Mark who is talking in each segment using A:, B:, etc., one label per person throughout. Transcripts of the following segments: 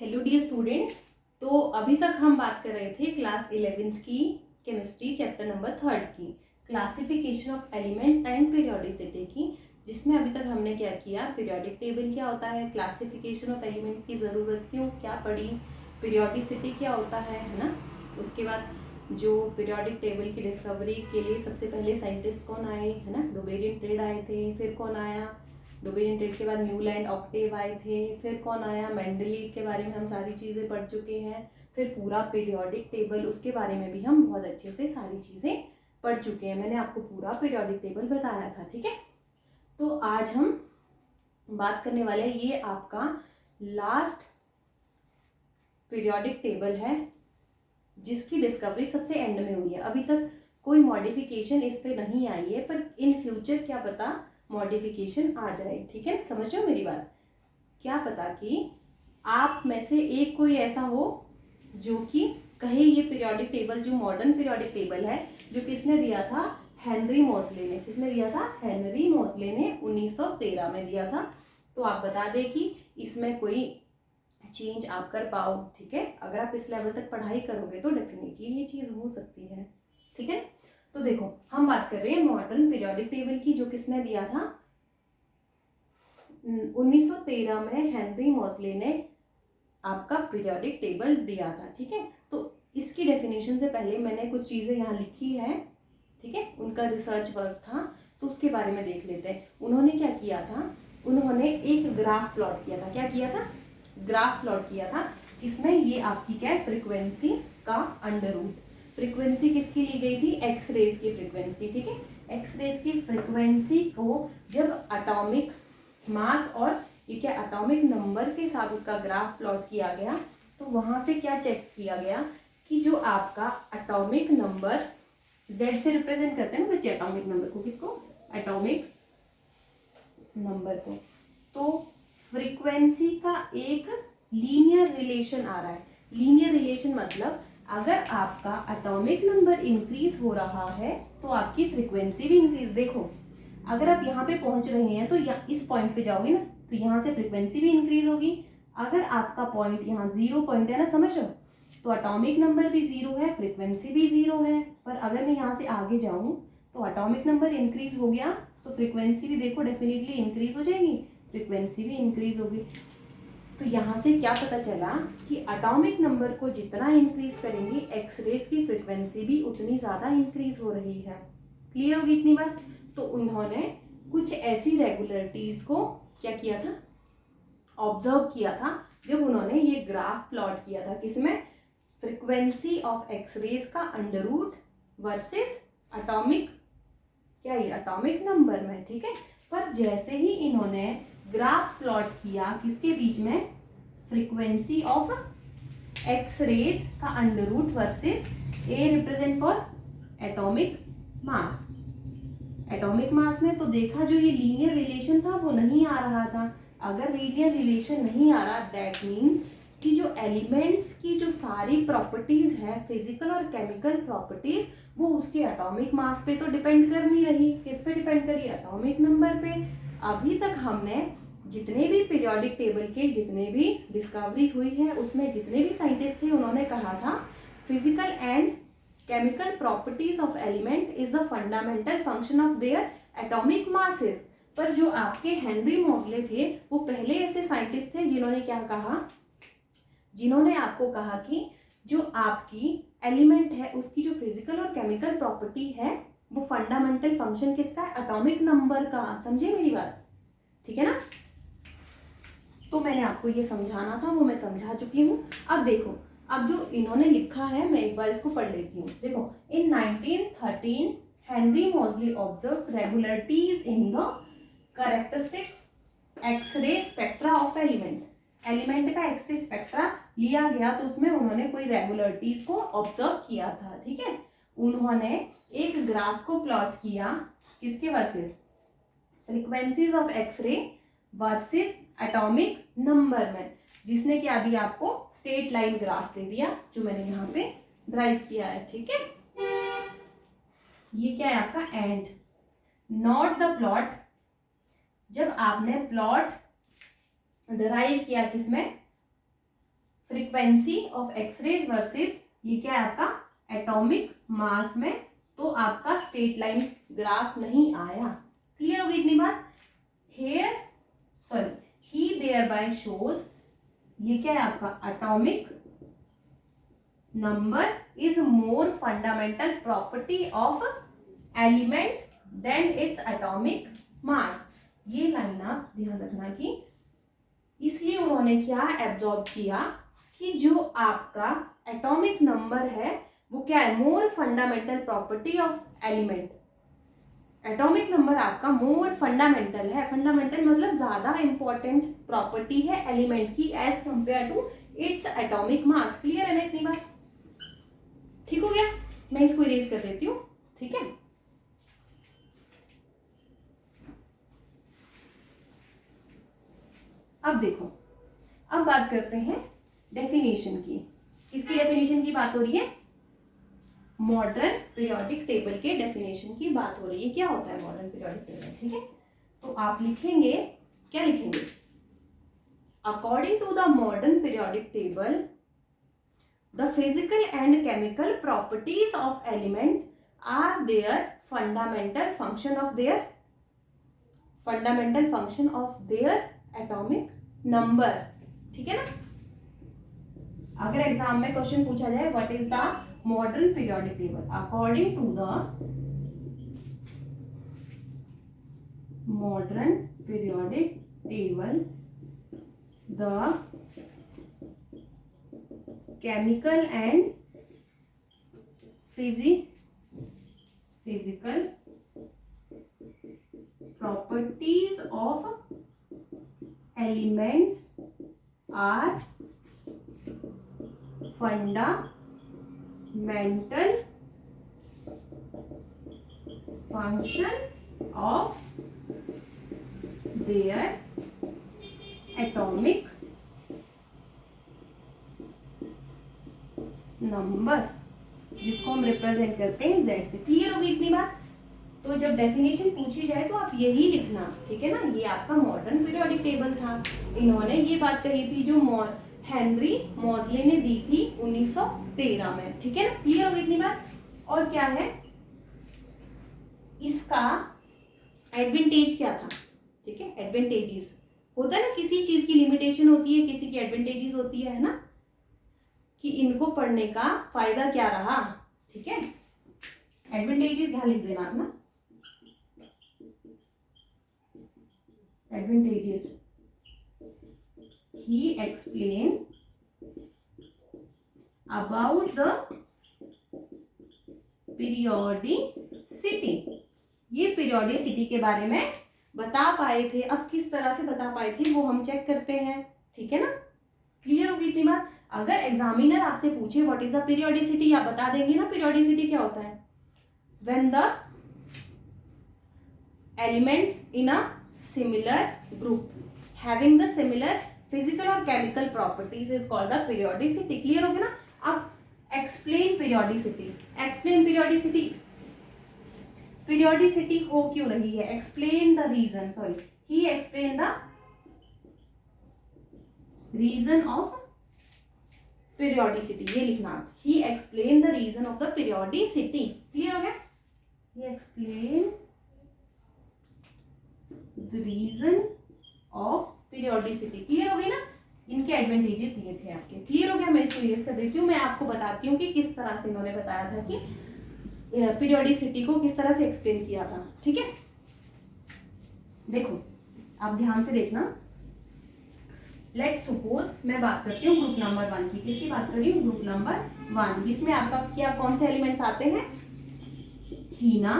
A: Hello dear students. तो अभी तक हम बात कर रहे थे क्लास 11th की केमिस्ट्री चैप्टर नंबर 3 की classification of elements and periodicity की, जिसमें अभी तक हमने क्या किया, पीरियोडिक टेबल क्या होता है, क्लासिफिकेशन ऑफ एलिमेंट्स की ज़रूरत क्यों क्या पड़ी, पीरियोडिसिटी क्या होता है ना। उसके बाद जो पीरियोडिक टेबल की डिस्कवरी के लिए सबसे पहले साइंटिस्ट कौन आए, है ना, डुबेरियन ट्रेड आए थे। फिर कौन आया, डुबेरियन ट्रेड के बाद न्यूलैंड ऑक्टेव आए थे। फिर कौन आया, मेंडलीव के बारे में हम सारी चीज़ें पढ़ चुके हैं। फिर पूरा पीरियोडिक टेबल, उसके बारे में भी हम बहुत अच्छे से सारी चीज़ें पढ़ चुके हैं। मैंने आपको पूरा पीरियोडिक टेबल बताया था, ठीक है। तो आज हम बात करने वाले हैं, ये आपका लास्ट पीरियोडिक टेबल है जिसकी डिस्कवरी सबसे एंड में हुई है। अभी तक कोई मॉडिफिकेशन इस पे नहीं आई है, पर इन फ्यूचर क्या पता मॉडिफिकेशन आ जाए, ठीक है। समझ रहे हो मेरी बात? क्या पता कि आप में से एक कोई ऐसा हो जो कि कहे ये पीरियोडिक टेबल, जो मॉडर्न पीरियोडिक टेबल है, जो किसने दिया था, हेनरी मोजले ने। किसने दिया था? हेनरी मोजले ने 1913 में दिया था। तो आप बता दें कि इसमें कोई चेंज आप कर पाओ, ठीक है। अगर आप इस लेवल तक पढ़ाई करोगे तो डेफिनेटली ये चीज़ हो सकती है, ठीक है। तो देखो, हम बात कर रहे हैं मॉडर्न पीरियोडिक टेबल की, जो किसने दिया था, 1913 में हेनरी मोजले ने आपका पीरियोडिक टेबल दिया था, ठीक है। तो इसकी डेफिनेशन से पहले मैंने कुछ चीज़ें यहाँ लिखी है, ठीक है। उनका रिसर्च वर्क था, तो उसके बारे में देख लेते हैं। उन्होंने क्या किया था, उन्होंने एक ग्राफ प्लॉट किया था। क्या किया था? ग्राफ प्लॉट किया था। इसमें ये आपकी क्या है, फ्रीक्वेंसी का अंडर रूट। फ्रीक्वेंसी किसकी ली गई थी? एक्स रेज की फ्रीक्वेंसी, ठीक है। एक्स रेज की फ्रीक्वेंसी को जब एटॉमिक मास और ये क्या एटॉमिक नंबर के साथ उसका ग्राफ प्लॉट किया गया, तो वहां से क्या चेक किया गया कि जो आपका एटॉमिक नंबर Z से रिप्रेजेंट करते हैं ना बच्चे एटॉमिक नंबर को, किसको? एटॉमिक नंबर को। तो फ्रीक्वेंसी का एक लीनियर रिलेशन आ रहा है। लीनियर रिलेशन मतलब अगर आपका एटॉमिक नंबर इंक्रीज हो रहा है तो आपकी फ्रीक्वेंसी भी इंक्रीज। देखो, अगर आप यहाँ पे पहुंच रहे हैं तो इस पॉइंट पे जाओगे ना, तो यहाँ से फ्रीक्वेंसी भी इंक्रीज होगी। अगर आपका पॉइंट यहाँ 0 पॉइंट है ना, समझ लो, तो एटॉमिक नंबर भी 0 है, फ्रीक्वेंसी भी 0 है। पर अगर मैं यहाँ से आगे जाऊँ तो एटॉमिक नंबर इंक्रीज हो गया तो फ्रीक्वेंसी भी देखो डेफिनेटली इंक्रीज हो जाएगी, फ्रीक्वेंसी भी इंक्रीज होगी। तो यहाँ से क्या पता चला कि एटॉमिक नंबर को जितना इंक्रीज करेंगे एक्स रेज की फ्रीक्वेंसी भी उतनी ज़्यादा इंक्रीज हो रही है। क्लियर होगी इतनी बात? तो उन्होंने कुछ ऐसी रेगुलरिटीज को क्या किया था, ऑब्जर्व किया था, जब उन्होंने ये ग्राफ प्लॉट किया था। किसमें? फ्रीक्वेंसी ऑफ एक्स रेज का अंडर रूट वर्सेस एटॉमिक, क्या ये एटॉमिक नंबर में, ठीक है। पर जैसे ही इन्होंने ग्राफ प्लॉट किया किसके बीच में, फ्रीक्वेंसी ऑफ एक्स रेज का under root versus A represent for atomic mass, atomic mass में, तो देखा जो ये लीनियर रिलेशन था वो नहीं आ रहा था। अगर लीनियर रिलेशन नहीं आ रहा, दैट मीन्स कि जो एलिमेंट्स की जो सारी प्रॉपर्टीज है, फिजिकल और केमिकल प्रॉपर्टीज, वो उसके एटॉमिक मास पे तो डिपेंड कर नहीं रही। किस पे डिपेंड करी? एटॉमिक नंबर पे। अभी तक हमने जितने भी पीरियोडिक टेबल के जितने भी डिस्कवरी हुई है, उसमें जितने भी साइंटिस्ट थे उन्होंने कहा था physical and chemical properties of element is the fundamental function of their atomic masses। पर जो आपके हेनरी मोजले थे वो पहले ऐसे साइंटिस्ट थे जिन्होंने क्या कहा, जिन्होंने आपको कहा कि जो आपकी एलिमेंट है उसकी जो फिजिकल और केमिकल प्रॉपर्टी है वो फंडामेंटल फंक्शन किसका है? एटॉमिक नंबर का। समझे मेरी बात? ठीक है ना। तो मैंने आपको ये समझाना था, वो मैं समझा चुकी हूँ। अब देखो, अब जो इन्होंने लिखा है मैं एक बार इसको पढ़ लेती हूँ। देखो, in 1913 Henry Moseley observe regularities in the characteristics X ray spectra of element. Element का एक्सरे स्पेक्ट्रा लिया गया तो उसमें उन्होंने कोई रेगुलरिटीज को ऑब्जर्व किया था, ठीक है। उन्होंने एक ग्राफ को प्लॉट किया, किसके versus? Frequencies of X ray versus atomic number में, जिसने क्या दिया आपको? स्ट्रेट लाइन ग्राफ दे दिया, जो मैंने यहाँ पे ड्राइव किया है, ठीक है। ये क्या है आपका? And not the plot. जब आपने प्लॉट ड्राइव किया किसमें? फ्रीक्वेंसी ऑफ एक्सरेज वर्सेस ये क्या है आपका एटॉमिक मास में, तो आपका स्ट्रेट लाइन ग्राफ नहीं आया। क्लियर होगी इतनी बात। Here he thereby shows, ये क्या है आपका atomic number is more fundamental property of element than its atomic mass. ये लाइन आप ध्यान रखना कि इसलिए उन्होंने क्या एब्जॉर्ब किया कि जो आपका एटॉमिक नंबर है वो क्या है, more fundamental property of element. Atomic number आपका मोर फंडामेंटल है, फंडामेंटल मतलब ज्यादा इंपॉर्टेंट प्रॉपर्टी है एलिमेंट की as compare to its atomic mass. Clear है ना इतनी बात, ठीक हो गया। मैं इसको इरेज कर देती हूँ, ठीक है। अब देखो, अब बात करते हैं डेफिनेशन की। किसकी डेफिनेशन की बात हो रही है, मॉडर्न पीरियोडिक टेबल के डेफिनेशन की बात हो रही है। क्या होता है मॉडर्न पीरियोडिक टेबल, ठीक है। तो आप लिखेंगे, क्या लिखेंगे, according to the modern periodic table the physical and chemical properties of element are their fundamental function of their atomic number। ठीक है ना। अगर एग्जाम में क्वेश्चन पूछा जाए what is the modern periodic table, according to the modern periodic table the chemical and physical properties of elements are fundamental function of their atomic number, जिसको हम represent करते हैं Z से। क्लियर होगी इतनी बात। तो जब डेफिनेशन पूछी जाए तो आप यही लिखना, ठीक है ना। ये आपका मॉडर्न पीरियोडिक टेबल था। इन्होंने ये बात कही थी जो हेनरी मॉजले ने दी थी 1913 में, ठीक है ना। क्लियर होगी इतनी बात। और क्या है इसका एडवांटेज क्या था, ठीक है। एडवांटेजेस होता है ना, किसी चीज की लिमिटेशन होती है, किसी की एडवांटेजेस होती है ना, कि इनको पढ़ने का फायदा क्या रहा, ठीक है। एडवांटेजेस ध्यान लिख देना आप ना, advantages. He explain about the periodicity, ये पीरियोडिसिटी के बारे में बता पाए थे। अब किस तरह से बता पाए थे वो हम चेक करते हैं, ठीक है ना। क्लियर होगी इतनी बात। अगर एग्जामिनर आपसे पूछे व्हाट इज द पीरियोडिसिटी, आप बता देंगे ना पीरियोडिसिटी क्या होता है, when the elements in a similar group having the similar physical और chemical properties is called the periodicity. Clear हो गया ना। अब explain periodicity, explain periodicity, periodicity हो क्यों रही है, एक्सप्लेन द रीजन, सॉरी ही explain the reason of periodicity, ये लिखना आप, ही explain the reason of the periodicity. Clear हो गया, ही explain the reason of periodicity. Clear हो गई ना। इनके एडवांटेजेस ये थे आपके। क्लियर हो गया। मैं इसको इरेज कर देती हूँ। मैं आपको बताती हूँ कि किस तरह से इन्होंने बताया था कि पीरियोडिसिटी को किस तरह से एक्सप्लेन किया था, ठीक है। देखो आप ध्यान से देखना। लेट्स सपोज मैं बात करती हूँ ग्रुप नंबर 1 की। किसकी बात कर रही हूँ, ग्रुप नंबर 1, जिसमें आपका क्या कौन से एलिमेंट्स आते हैं, हीना,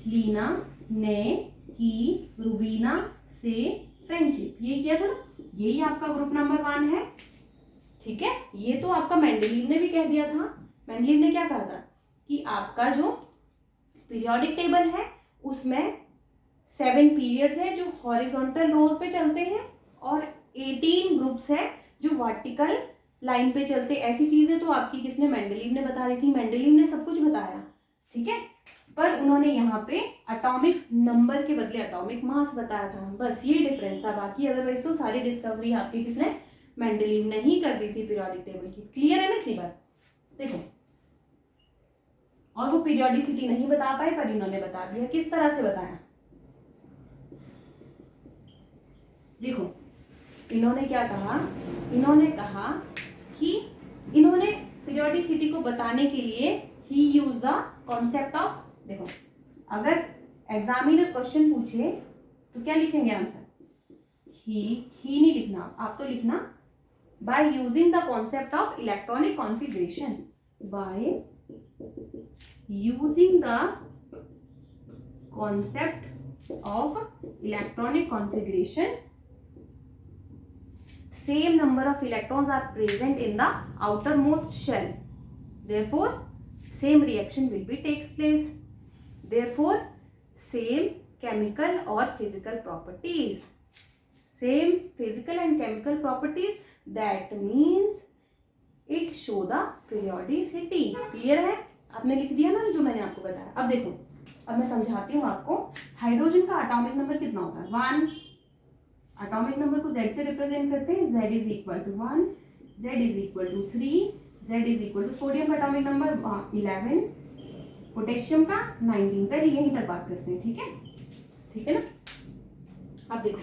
A: लीना, ने, की, रुबीना, से, फ्रेंडशिप। ये किया था ना, यही आपका ग्रुप नंबर 1 है, ठीक है। ये तो आपका मेंडलीव ने भी कह दिया था। मेंडलीव ने क्या कहा था कि आपका जो पीरियोडिक टेबल है उसमें 7 पीरियड्स है जो हॉरिजॉन्टल रोज पे चलते हैं और 18 ग्रुप्स है जो वर्टिकल लाइन पे चलते। ऐसी चीजें तो आपकी किसने, मेंडलीव ने बता दी थी। मेंडलीव ने सब कुछ बताया, ठीक है। पर उन्होंने यहाँ पे एटॉमिक नंबर के बदले एटॉमिक मास बताया था। बस ये डिफरेंस था। बाकी अदरवाइज तो सारी डिस्कवरी आपकी किसने, मेंडलीव ने ही कर दी थी पीरियोडिक टेबल की। क्लियर है ना इतनी बात? देखो, और वो पीरियोडिसिटी नहीं बता पाए पर इन्होंने बता दिया। किस तरह से बताया? देखो, इन्होंने क्या कहा, इन्होंने कहा कि इन्होंने पीरियोडिसिटी को बताने के लिए ही यूज द कॉन्सेप्ट ऑफ, देखो अगर एग्जामिनर क्वेश्चन पूछे तो क्या लिखेंगे आंसर? ही नहीं लिखना, आप तो लिखना by using the concept of electronic configuration, by using the concept of electronic configuration same number of electrons are present in the outermost shell, therefore same reaction will be takes place, therefore same chemical or physical properties, same physical and chemical properties, that means it show the periodicity। Clear है? आपने लिख दिया ना जो मैंने आपको बताया। अब देखो, अब मैं समझाती हूँ आपको। हाइड्रोजन का एटॉमिक नंबर कितना होता है? 1। एटॉमिक नंबर को Z से रिप्रेजेंट करते हैं। Z is equal to 1, Z is equal to 3, Z is equal to sodium का एटॉमिक नंबर 11, पोटेशियम का 19। पहले यहीं तक बात करते हैं, ठीक है? ठीक है ना? अब देखो,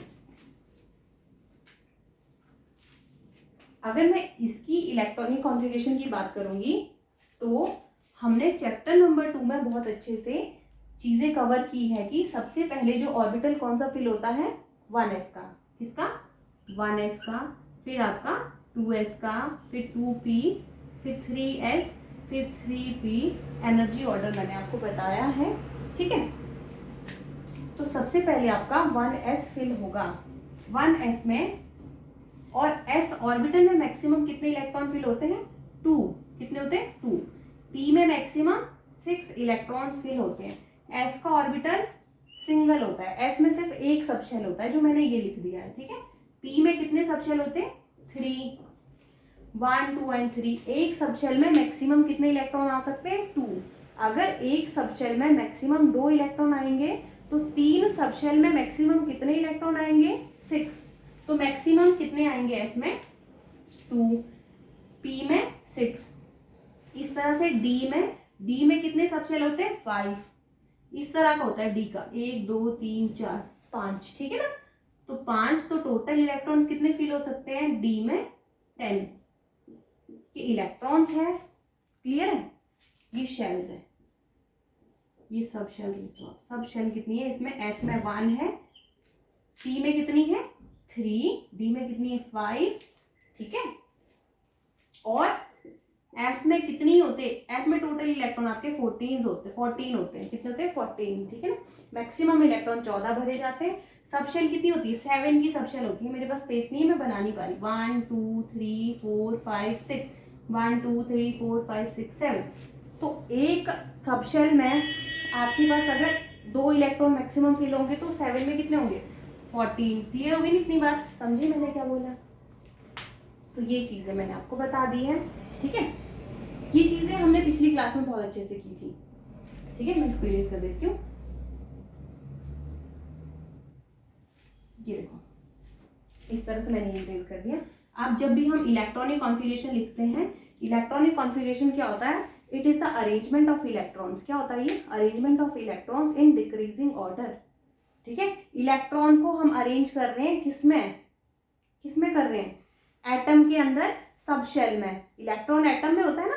A: अगर मैं इसकी इलेक्ट्रॉनिक कॉन्फ़िगरेशन की बात करूंगी तो हमने चैप्टर नंबर 2 में बहुत अच्छे से चीजें कवर की है कि सबसे पहले जो ऑर्बिटल कौन सा फिल होता है? 1s का। किसका? 1s का, फिर आपका 2s का, फिर 2p, फिर 3s, फिर 3p। एनर्जी ऑर्डर मैंने आपको बताया है, ठीक है? तो सबसे पहले आपका 1s फिल होगा। 1s में, और s ऑर्बिटल में मैक्सिमम कितने इलेक्ट्रॉन फिल होते हैं? 2। कितने होते हैं? 2। p में मैक्सिमम 6 इलेक्ट्रॉन्स फिल होते हैं। s का ऑर्बिटल सिंगल होता है, s में सिर्फ एक सबशेल होता है जो मैंने ये लिख दिया है, ठीक है? p में कितने सबशेल होते हैं? 3, 1, 2 एंड 3। एक सबशेल में मैक्सिमम कितने इलेक्ट्रॉन आ सकते हैं? 2। अगर एक सबशेल में मैक्सिमम 2 इलेक्ट्रॉन आएंगे तो 3 सबशेल में मैक्सिमम कितने इलेक्ट्रॉन आएंगे? 6। तो मैक्सिमम कितने आएंगे s में? 2, p में 6। इस तरह से d में कितने सबशेल होते हैं? 5। इस तरह का होता है डी का, 1, 2, 3, 4, 5, ठीक है ना? तो 5, तो टोटल इलेक्ट्रॉन्स कितने फिल हो सकते हैं? डी में 10 ये इलेक्ट्रॉन्स है। क्लियर है? ये शेल्स है, ये सब शेल्स लिखो। सब शेल कितनी है इसमें? एस में 1 है, पी में कितनी है? 3, डी में कितनी है? 5, ठीक है? और एफ में कितनी होते? एफ में टोटल इलेक्ट्रॉन आपके 14 होते हैं। कितने होते हैं? 14, ठीक है ना? मैक्सिमम इलेक्ट्रॉन 14 भरे जाते हैं। सबशेल कितनी होती है? 7 की सबशेल होती है। मेरे पास स्पेस नहीं है, मैं बना नहीं पा रही। 1, 2, 3, 4, 5, 6, 1, 2, 3, 4, 5, 6, 7। तो एक सबशेल में आपके पास अगर 2 इलेक्ट्रॉन मैक्सिमम फिल होंगे तो 7 में कितने होंगे? 14। क्लियर हो गई ना इतनी बात? समझी मैंने क्या बोला? तो ये चीजें मैंने आपको बता दी है, ठीक है? ये चीजें हमने पिछली क्लास में बहुत अच्छे से की थी, ठीक है? मैं इसको इरेज कर देती हूँ। ये देखो, इस तरह से मैंने इरेज कर दिया। अब जब भी हम इलेक्ट्रॉनिक कॉन्फ़िगरेशन लिखते हैं, इलेक्ट्रॉनिक कॉन्फ़िगरेशन क्या होता है? It is the arrangement of electrons. क्या होता है ये? Arrangement of electrons in decreasing order, ठीक है? इलेक्ट्रॉन को हम अरेंज कर रहे हैं किसमें कर रहे हैं? एटम के अंदर, सब शेल में। इलेक्ट्रॉन एटम में होता है ना,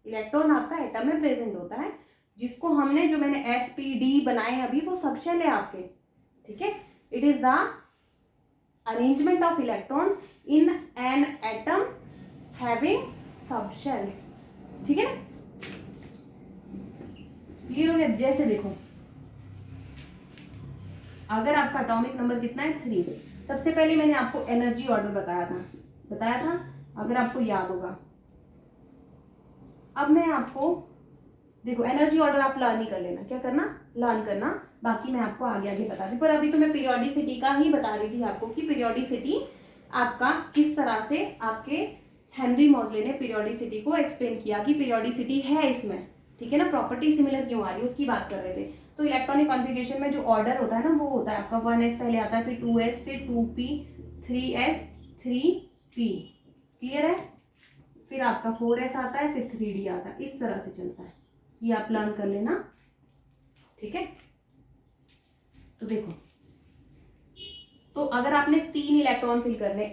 A: इलेक्ट्रॉन आपका एटम में प्रेजेंट होता है, जिसको हमने, जो मैंने SPD बनाए अभी, वो सब शेल है आपके, ठीक है? It is the arrangement of electrons in an atom having सब शेल्स, ठीक है ना? क्लियर हो गया? जैसे देखो, अगर आपका एटॉमिक नंबर कितना है? 3। सबसे पहले मैंने आपको एनर्जी ऑर्डर बताया था, अगर आपको याद होगा। अब मैं आपको, देखो, एनर्जी ऑर्डर आप लर्न ही कर लेना। क्या करना? लर्न करना। बाकी मैं आपको आगे आगे बता दी, पर अभी तो मैं पीरियोडिसिटी का ही बता रही थी आपको कि पीरियोडिसिटी आपका किस तरह से, आपके हेनरी मॉजले ने पीरियोडिसिटी को एक्सप्लेन किया कि पीरियोडिसिटी है इसमें, ठीक है ना? प्रॉपर्टी सिमिलर क्यों आ रही है उसकी बात कर रहे थे। तो इलेक्ट्रॉनिक कॉन्फ़िगरेशन में जो ऑर्डर होता है ना, वो होता है आपका 1s पहले आता है, फिर 2s, फिर 2p, 3s, 3, P। क्लियर है? फिर आपका 4s आता है, फिर 3d आता है, इस तरह से चलता है। ये आप लर्न कर लेना, ठीक है। तो देखो, तो अगर आपने 3 इलेक्ट्रॉन फिल करने,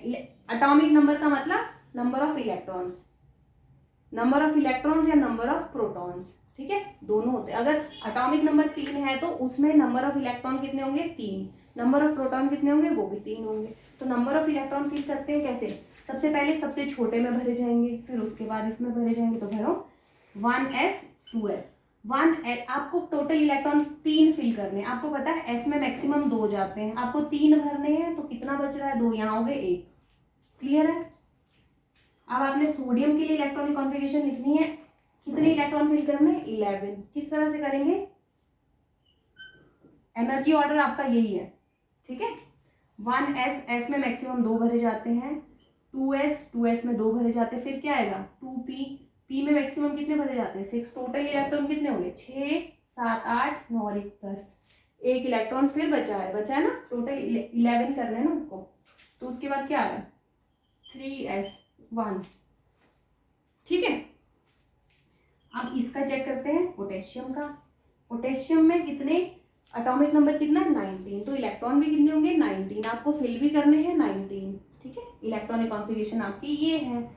A: एटॉमिक नंबर का मतलब number of electrons, number of electrons या नंबर ऑफ प्रोटॉन्स, ठीक है, दोनों होते हैं। अगर एटॉमिक नंबर 3 है तो उसमें नंबर ऑफ इलेक्ट्रॉन कितने होंगे? 3। नंबर ऑफ प्रोटॉन कितने होंगे? वो भी 3 होंगे। तो नंबर ऑफ इलेक्ट्रॉन फिल करते हैं कैसे? सबसे पहले सबसे छोटे में भरे जाएंगे, फिर उसके बाद इसमें भरे जाएंगे। तो भरो 1s 2s 1s। आपको टोटल इलेक्ट्रॉन 3 फिल करने हैं। आपको पता है s में मैक्सिमम 2 जाते हैं, आपको 3 भरने हैं, तो कितना बच रहा है? 2। यहाँ हो गए 1। क्लियर है? अब आपने सोडियम के लिए इलेक्ट्रॉनिक कॉन्फ़िगरेशन लिखनी है, कितने इलेक्ट्रॉन फिल करने हैं? 11। किस तरह से करेंगे? एनर्जी ऑर्डर आपका यही है, ठीक है। 1s, s में मैक्सिमम 2 भरे जाते हैं, 2s में 2 भरे जाते हैं, फिर क्या आएगा? 2p, p में मैक्सिमम कितने भरे जाते हैं? 6। टोटल इलेक्ट्रॉन कितने हो गए? 6 7 8 9 और 1 10। एक इलेक्ट्रॉन फिर बचा है ना, टोटल 11 करना है ना आपको। तो उसके बाद क्या आया? 3s1, ठीक है। अब इसका चेक करते हैं, पोटेशियम का। पोटेशियम में कितने एटॉमिक नंबर कितना? 19। तो इलेक्ट्रॉन भी कितने होंगे? 19। आपको फिल भी करने हैं 19, ठीक है। इलेक्ट्रॉनिक कॉन्फ़िगरेशन आपकी ये है।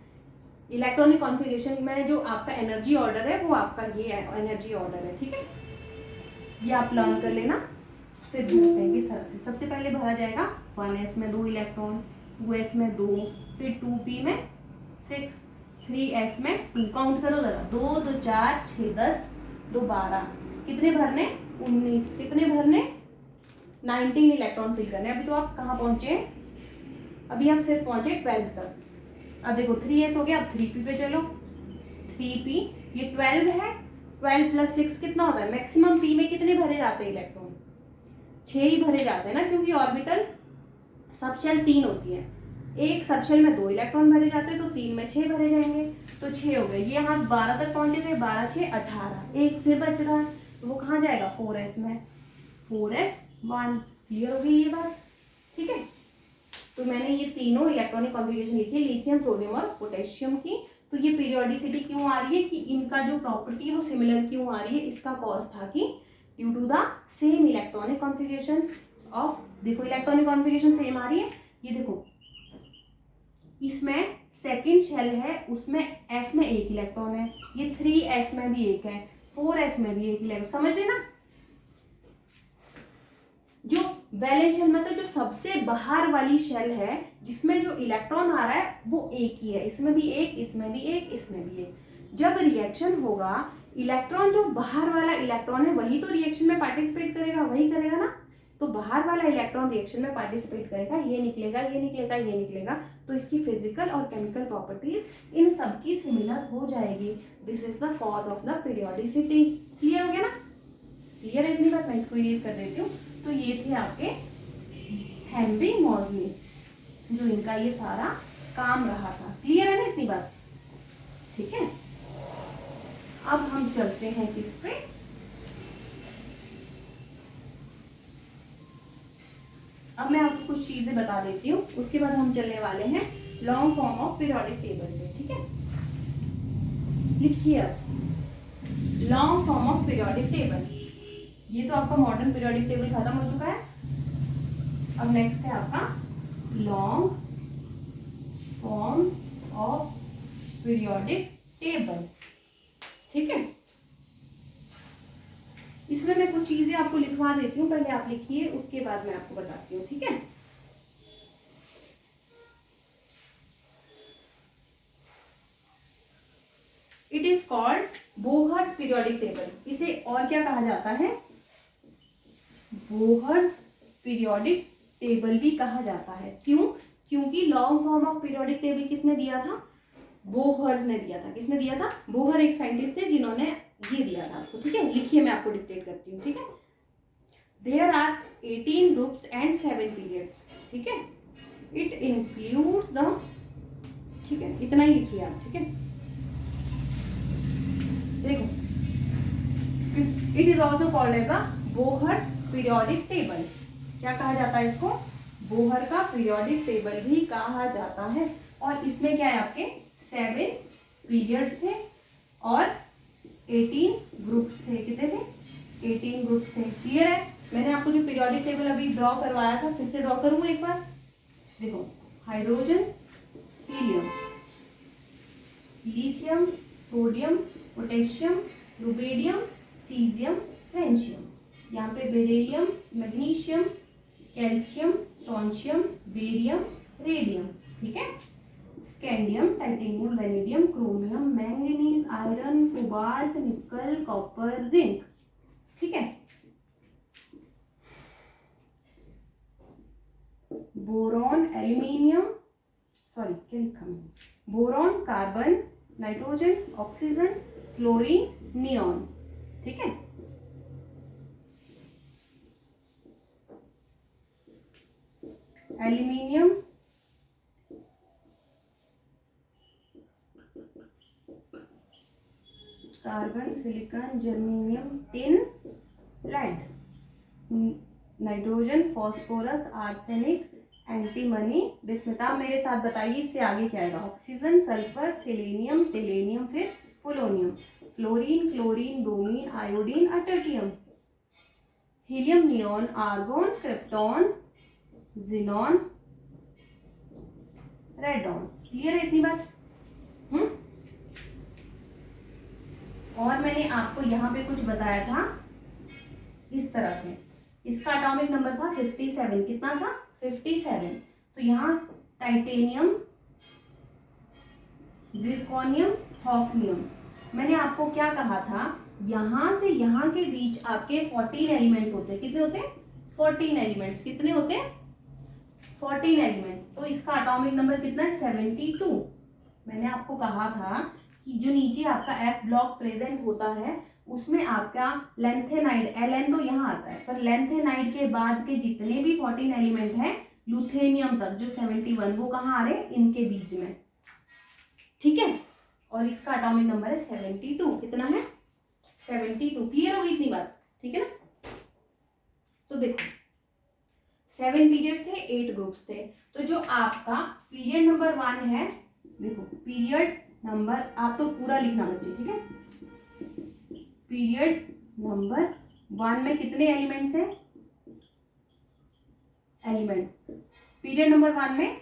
A: इलेक्ट्रॉनिक कॉन्फ़िगरेशन में जो आपका एनर्जी ऑर्डर है वो आपका ये है, एनर्जी ऑर्डर है, ठीक है। ये आप लर्न कर लेना। फिर देखते हैं किस तरह से। सबसे पहले भरा जाएगा 1s में 2 इलेक्ट्रॉन, 2s में 2, फिर 2p में 6, 3s में 2। काउंट करो जरा, 2 2 4 6 10 2 12। कितने भरने? 19। कितने भरने? 19 इलेक्ट्रॉन फिल करने। अभी तो आप कहाँ पहुंचे? अभी हम सिर्फ पहुंचे 12 तक। अब देखो 3s हो गया, अब 3p पे चलो। 3p ये 12 है, 12 प्लस 6 कितना होता है? मैक्सिमम p में कितने भरे जाते हैं इलेक्ट्रॉन? 6 ही भरे जाते हैं ना, क्योंकि ऑर्बिटल सबशेल 3 होती है। एक सबशेल में 2 इलेक्ट्रॉन भरे जाते हैं, तो 3 में 6 भरे जाएंगे। तो 6 हो गए, ये यहाँ 12 तक पहुंचे थे, 12 6 18। एक फिर बच रहा है, तो वो कहाँ जाएगा? 4s में, 4s1। क्लियर हो गई ये बात, ठीक है। तो मैंने ये तीनों इलेक्ट्रॉनिक कॉन्फ़िगरेशन लिखी है, लिथियम, सोडियम और पोटेशियम की। तो ये पीरियोडिसिटी क्यों आ रही है कि इनका जो प्रॉपर्टी है वो सिमिलर क्यों आ रही है? इसका कॉज था कि due to the same electronic configuration of, देखो इलेक्ट्रॉनिक कॉन्फ़िगरेशन सेम आ रही है। ये देखो, इसमें सेकेंड शेल है, उसमें s में 1 इलेक्ट्रॉन है, ये 3s में भी 1 है, 4s में भी 1 इलेक्ट्रॉन। समझ लेना, जो वैलेंस शेल मतलब जो सबसे बाहर वाली शेल है, जिसमें जो इलेक्ट्रॉन आ रहा है वो एक ही है। इसमें भी 1, इसमें भी 1, इसमें भी 1। जब रिएक्शन होगा, इलेक्ट्रॉन जो बाहर वाला इलेक्ट्रॉन है वही तो रिएक्शन में पार्टिसिपेट करेगा, वही करेगा ना। तो बाहर वाला इलेक्ट्रॉन रिएक्शन में पार्टिसिपेट करेगा, ये निकलेगा, ये निकलेगा, ये निकलेगा। तो इसकी फिजिकल और केमिकल प्रॉपर्टीज इन सबकी सिमिलर हो जाएगी। This is the cause of the periodicity. Clear हो गया ना? क्लियर है इतनी बात? मैं इसको इरेज कर देती हूँ। तो ये थे आपके हेनरी मॉजली, जो इनका ये सारा काम रहा था। क्लियर है ना इतनी बात? ठीक है। अब हम चलते हैं किस पे? अब मैं आपको कुछ चीजें बता देती हूँ, उसके बाद हम चलने वाले हैं long form of periodic table पे। ठीक है, लिखिए अब long form of periodic table. ये तो आपका मॉडर्न पीरियोडिक टेबल खत्म हो चुका है। अब नेक्स्ट है आपका long form of periodic table. ठीक है, इसमें मैं कुछ चीजें आपको लिखवा देती हूँ, पहले आप लिखिए, उसके बाद मैं आपको बताती हूँ। ठीक है, it is called Bohr's periodic table. इसे और क्या कहा जाता है? बोहर्स पीरियोडिक टेबल भी कहा जाता है। क्यों? क्योंकि long form of periodic table किसने दिया था? बोहर्स ने दिया था। किसने दिया था? बोहर एक साइंटिस्ट थे जिन्होंने ये दिया था आपको। ठीक है, लिखिए, मैं आपको डिक्टेट करती हूँ। ठीक है, there are 18 groups and 7 periods. ठीक है, इट इंक्लूड्स द, ठीक है, इतना ही लिखिए आप। ठीक है, देखो, it is also called as a Bohr's periodic table. क्या कहा जाता है इसको? बोहर का पीरियोडिक टेबल भी कहा जाता है। और इसमें क्या है आपके 7 पीरियड्स थे और 18 ग्रुप्स थे। कितने थे? 18 ग्रुप्स थे। क्लियर है? मैंने आपको जो पीरियोडिक टेबल अभी ड्रॉ करवाया था फिर से ड्रॉ करूँ एक बार। देखो, hydrogen, helium, lithium, sodium, potassium, rubidium, caesium, francium. यहाँ पे beryllium, magnesium, calcium, strontium, barium, radium. ठीक है? Scandium, titanium, vanadium, chromium, manganese, iron, cobalt, nickel, copper, zinc. ठीक है? बोरॉन, एल्यूमिनियम, सॉरी क्या लिखा मैंने, boron, carbon, nitrogen, oxygen, fluorine, neon. ठीक है? Aluminium, carbon, silicon, germanium, tin, lead, nitrogen, phosphorus, arsenic, antimony, bismuth. मेरे साथ बताइए इससे आगे क्या आएगा? ऑक्सीजन, सल्फर, सेलेनियम, टेलेनियम, फिर polonium, fluorine, chlorine, bromine, iodine, astatine, helium, neon, argon, krypton, xenon, radon. Clear है इतनी बात? और मैंने आपको यहाँ पे कुछ बताया था इस तरह से, इसका एटॉमिक नंबर था 57। कितना था? 57। तो यहाँ टाइटेनियम, जिरकोनियम, हॉफनियम। मैंने आपको क्या कहा था? यहाँ से यहाँ के बीच आपके 14 एलिमेंट्स होते हैं। कितने होते हैं? 14 एलिमेंट्स। कितने होते हैं? 14 एलिमेंट्स। तो इसका एटॉमिक नंबर कितना है? 72। मैंने आपको कहा था कि जो नीचे आपका एफ ब्लॉक प्रेजेंट होता है उसमें आपका लेंथेनाइड, एल तो यहाँ आता है, पर लेंथेनाइड के बाद के जितने भी 14 एलिमेंट हैं लुथेनियम तक जो 71, वो कहाँ आ रहे हैं? इनके बीच में। ठीक है? और इसका एटॉमिक नंबर है 72। कितना है? 72। क्लियर होगी इतनी बात? ठीक है ना? तो देखो 7 पीरियड्स थे, 8 ग्रुप्स थे। तो जो आपका पीरियड नंबर 1 है, देखो पीरियड नंबर, आप तो पूरा लिखना बच्चे। ठीक है? पीरियड नंबर 1 में कितने एलिमेंट्स हैं? एलिमेंट्स पीरियड नंबर 1 में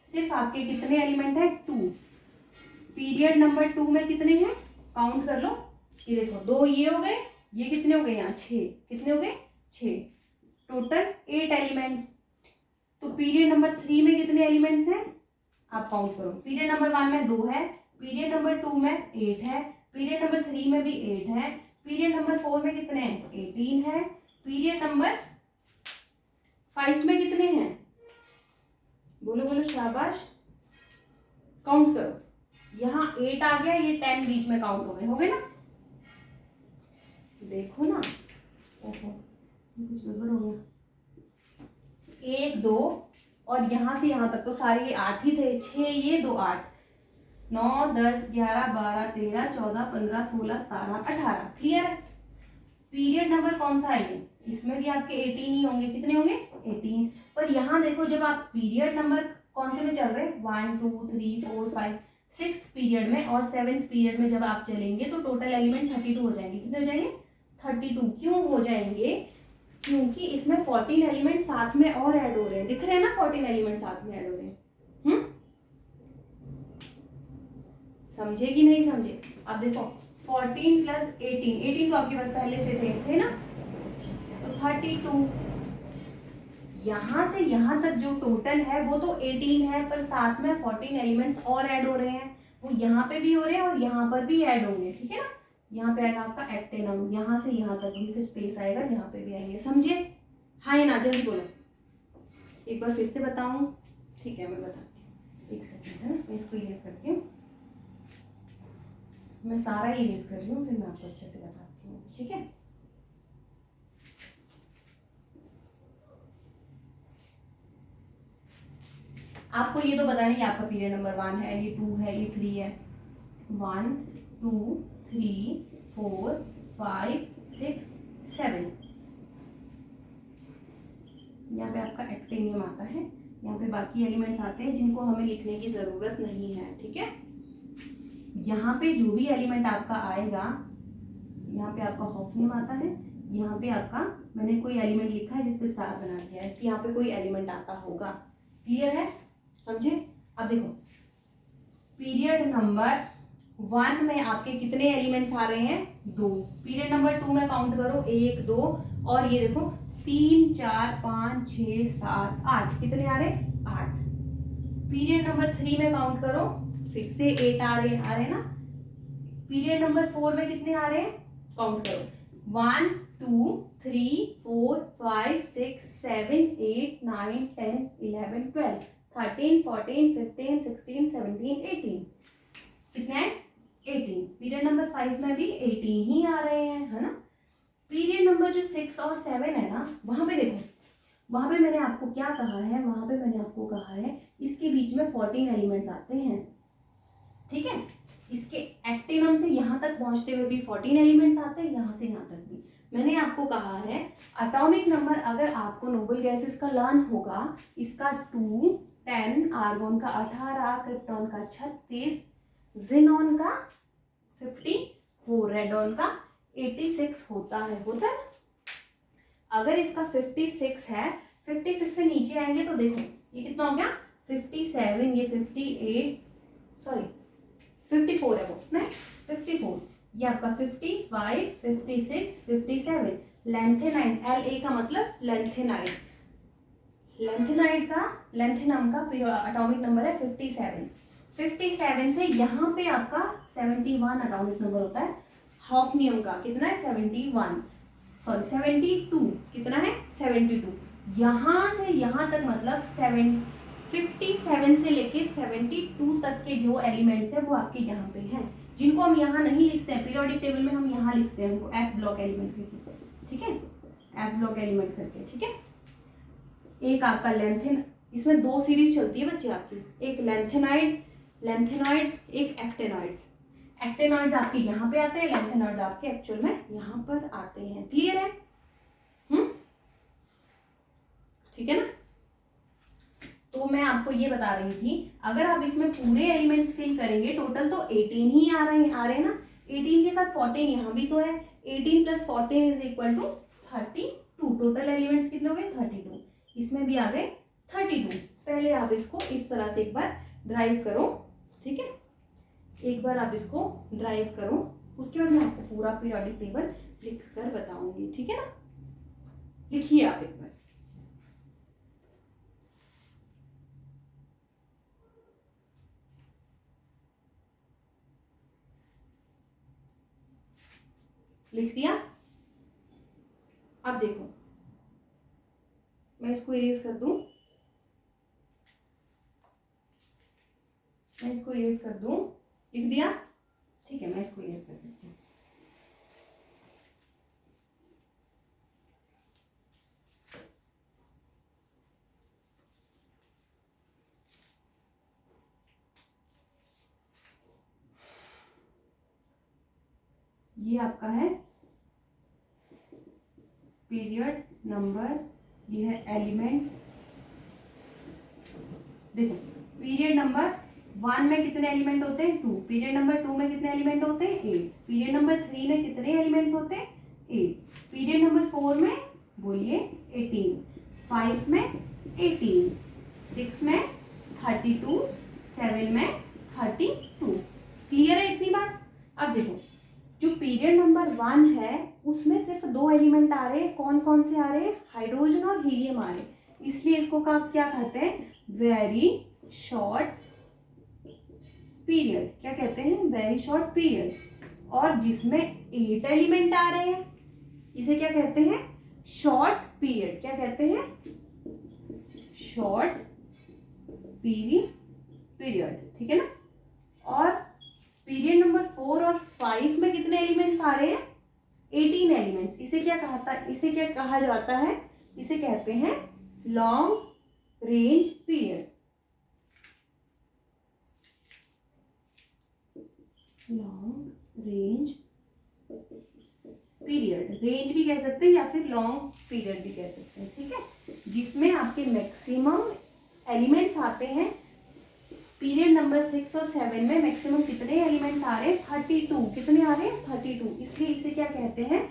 A: सिर्फ आपके कितने एलिमेंट है? 2। पीरियड नंबर 2 में कितने हैं? काउंट कर लो। ये देखो 2 ये हो गए, ये कितने हो गए? यहाँ 6। कितने हो गए? 6। Total 8 elements. तो पीरियड नंबर 3 में कितने एलिमेंट्स हैं? आप काउंट करो। पीरियड नंबर 1 में 2 है, पीरियड नंबर 2 में 8 है, पीरियड नंबर 3 में भी 8 है, पीरियड नंबर 4 में कितने हैं? 18 है, पीरियड नंबर 5 में कितने हैं? बोलो बोलो, शाबाश, काउंट करो। यहाँ 8 आ गया, ये 10 बीच में काउंट हो गए ना? देखो ना, ओहो कुछ गड़बड़ हो गया। 1 2 और यहाँ से यहाँ तक तो सारे 8 ही थे। 6 ये 2 8, 9 10 11 12 13 14 15 16 17 18। क्लियर है? पीरियड नंबर कौन सा है ये? इसमें भी आपके 18 ही होंगे। कितने होंगे? 18। पर यहाँ देखो जब आप पीरियड नंबर कौन से में चल रहे हैं? 1 2 3 4 5 6th पीरियड में और 7th पीरियड में जब आप चलेंगे तो टोटल एलिमेंट 32 हो जाएंगे। कितने हो जाएंगे? 32। क्यों हो जाएंगे? क्योंकि इसमें 14 एलिमेंट साथ में और ऐड हो रहे हैं। दिख रहे हैं ना 14 एलिमेंट साथ में ऐड हो रहे हैं। समझे कि नहीं समझे? अब देखो 14 प्लस 18 तो आपके पास पहले से थे ना? तो 32। यहां से यहां तक जो टोटल है वो तो 18 है, पर साथ में 14 एलिमेंट्स और ऐड हो रहे हैं। वो यहाँ पे भी हो रहे हैं और यहाँ पर भी ऐड होंगे। ठीक है ना? यहाँ पे आएगा आपका एक्टेनम, यहाँ से यहाँ तक भी फिर स्पेस आएगा, यहाँ पे भी आएंगे। समझे? हाँ या ना? जल्दी बोलो। एक बार फिर से बताऊं? ठीक है मैं बताती हूँ, एक सेकेंड है ना, मैं इसको इरेज करती हूँ। मैं सारा इरेज कर रही हूँ, फिर मैं आपको अच्छे से बताती हूँ। ठीक है? आपको ये तो बताना है आपका पीरियड नंबर 1 है, ये 2 है, ये 3 है। 1 2 3 4 5 6 7। यहाँ पे आपका एक्टेनियम आता है, यहाँ पे बाकी एलिमेंट्स आते हैं जिनको हमें लिखने की ज़रूरत नहीं है, ठीक है। यहाँ पे जो भी एलिमेंट आपका आएगा, यहाँ पे आपका हॉफनीम आता है, यहाँ पे आपका मैंने कोई एलिमेंट लिखा है जिसपे स्टार बना दिया है कि यहाँ पे कोई एलिमेंट आता होगा। क्लियर है, समझे। अब देखो पीरियड नंबर 1 में आपके कितने एलिमेंट्स आ रहे हैं, 2। पीरियड नंबर 2 में काउंट करो 1 2 और ये देखो 3 4 5 6 7 8, कितने आ रहे, 8। पीरियड नंबर 3 में काउंट करो, फिर से 8 आ रहे ना। पीरियड नंबर 4 में कितने आ रहे हैं, काउंट करो 1 2 3 4 5 6 7 8 9 10 11 12 13 14 15 16 17 18, कितने हैं, 18। पीरियड नंबर 5 में भी 18 ही आ रहे हैं, है ना। पीरियड नंबर जो 6 और 7 है ना, वहां पे देखो, वहां पे मैंने आपको क्या कहा है, वहां पे मैंने आपको कहा है इसके बीच में 14 एलिमेंट्स आते हैं, ठीक है। इसके एक्टिनम से यहाँ तक पहुंचते हुए भी 14 एलिमेंट्स आते हैं, यहाँ से यहाँ तक भी। मैंने आपको कहा है एटॉमिक नंबर अगर आपको नोबल गैसेस का लर्न होगा, इसका 2 10, आर्गोन का 18, क्रिप्टॉन का 36, जिनॉन का 54, रेडॉन का 86 होता है। अगर इसका 56 है, 56 से नीचे आएंगे तो देखो ये कितना हो गया, 57, ये 58, सॉरी 54 है वो, नहीं 54, ये आपका 55, 56, 57। लेंथेनाइड, LA का मतलब लेंथेनाइड, लेंथेनाइड का लेंथेनम का एटॉमिक नंबर है 57। 57 से यहाँ पे आपका 71 एटॉमिक नंबर होता है। हॉफनियम का कितना है, 71, सॉरी 72, कितना है 72। यहाँ से यहाँ तक मतलब 57 से लेके 72 तक के जो एलिमेंट्स है वो आपके यहाँ पे हैं, जिनको हम यहाँ नहीं लिखते हैं पीरियोडिक टेबल में, हम यहाँ लिखते हैं उनको F ब्लॉक एलिमेंट करके, ठीक है, F ब्लॉक एलिमेंट करके, ठीक है। एक आपका लेंथेन, इसमें 2 सीरीज चलती है बच्चे आपकी, एक लेंथेनॉइड्स, एक एक्टेनॉइड्स। एक्टेनॉइड्स आपके यहाँ पे आते हैं, लेंथेनॉइड आपके एक्चुअल में यहाँ पर आते हैं। क्लियर है, ठीक है ना। तो मैं आपको ये बता रही थी, अगर आप इसमें पूरे एलिमेंट्स फिल करेंगे टोटल तो 18 ही आ रहे हैं ना। 18 के साथ 14 यहाँ भी तो है, 18 + 14 = 32। टोटल एलिमेंट्स कितने हो गए, 32। इसमें भी आ गए 32। पहले आप इसको इस तरह से एक बार ड्राइव करो, ठीक है, एक बार आप इसको ड्राइव करो, उसके बाद मैं आपको पूरा पीरियोडिक टेबल लिख कर बताऊंगी, ठीक है ना। लिखिए आप एक बार, लिख दिया। अब देखो मैं इसको इरेज कर दूं, लिख दिया, ठीक है, मैं इसको इरेज कर देती हूँ। ये आपका है पीरियड नंबर, ये है एलिमेंट्स। देखो पीरियड नंबर 1 में कितने एलिमेंट होते हैं, 2। पीरियड नंबर 2 में कितने एलिमेंट होते हैं, 8। पीरियड नंबर 3 में कितने एलिमेंट्स होते हैं, 8। पीरियड नंबर 4 में बोलिए 18, 5 में 18, 6 में 32, 7 में 32। क्लियर है इतनी बात। अब देखो जो पीरियड नंबर 1 है उसमें सिर्फ 2 एलिमेंट आ रहे हैं, कौन कौन से आ रहे हैं, हाइड्रोजन और हीलियम आ रहे हैं, इसलिए इसको क्या कहते हैं, वेरी शॉर्ट पीरियड। क्या कहते हैं, वेरी शॉर्ट पीरियड। और जिसमें 8 एलिमेंट आ रहे हैं इसे क्या कहते हैं, शॉर्ट पीरियड। क्या कहते हैं, शॉर्ट पीरियड, ठीक है ना। और पीरियड नंबर 4 और 5 में कितने एलिमेंट्स आ रहे हैं, 18 एलिमेंट्स। इसे क्या कहा जाता है, इसे कहते हैं long range period. Long range period, range भी कह सकते हैं या फिर लॉन्ग पीरियड भी कह सकते हैं, ठीक है। जिसमें आपके मैक्सिमम एलिमेंट्स आते हैं पीरियड नंबर 6 और 7 में मैक्सिमम कितने एलिमेंट्स आ रहे हैं? 32। कितने आ रहे हैं? 32। इसलिए इसे क्या कहते हैं?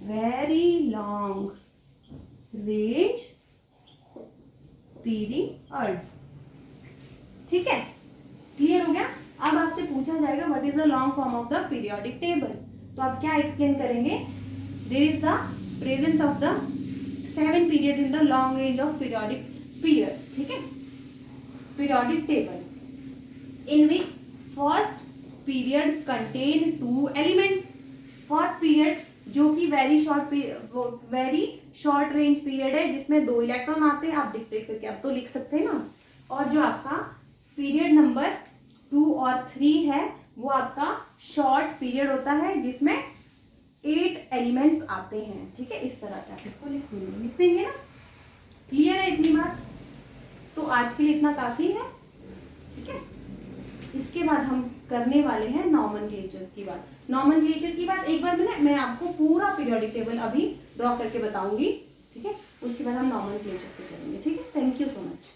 A: Very long range periods. ठीक है, क्लियर हो गया? अब आपसे पूछा जाएगा what is the long form of the periodic table, तो आप क्या एक्सप्लेन करेंगे? There is the presence of the 7 periods in the long range of periodic periods. ठीक है, periodic table in which first period contain 2 elements। First period जो कि very short range period है जिसमें 2 इलेक्ट्रॉन आते हैं, आप डिक्टेट करके आप तो लिख सकते हैं ना। और जो आपका पीरियड नंबर 2 और 3 है वो आपका शॉर्ट पीरियड होता है जिसमें 8 एलिमेंट्स आते हैं। ठीक है, इस तरह से आप इसको लिख देंगे ना। क्लियर है इतनी बात? तो आज के लिए इतना काफी है। ठीक है, इसके बाद हम करने वाले हैं नॉमेनक्लेचर्स की बात। नॉमेनक्लेचर की बात एक बार मैं आपको पूरा पीरियोडिक टेबल अभी ड्रॉ करके बताऊंगी। ठीक है, उसके बाद हम नॉमेनक्लेचर्स पे चलेंगे। ठीक है, थैंक यू सो मच।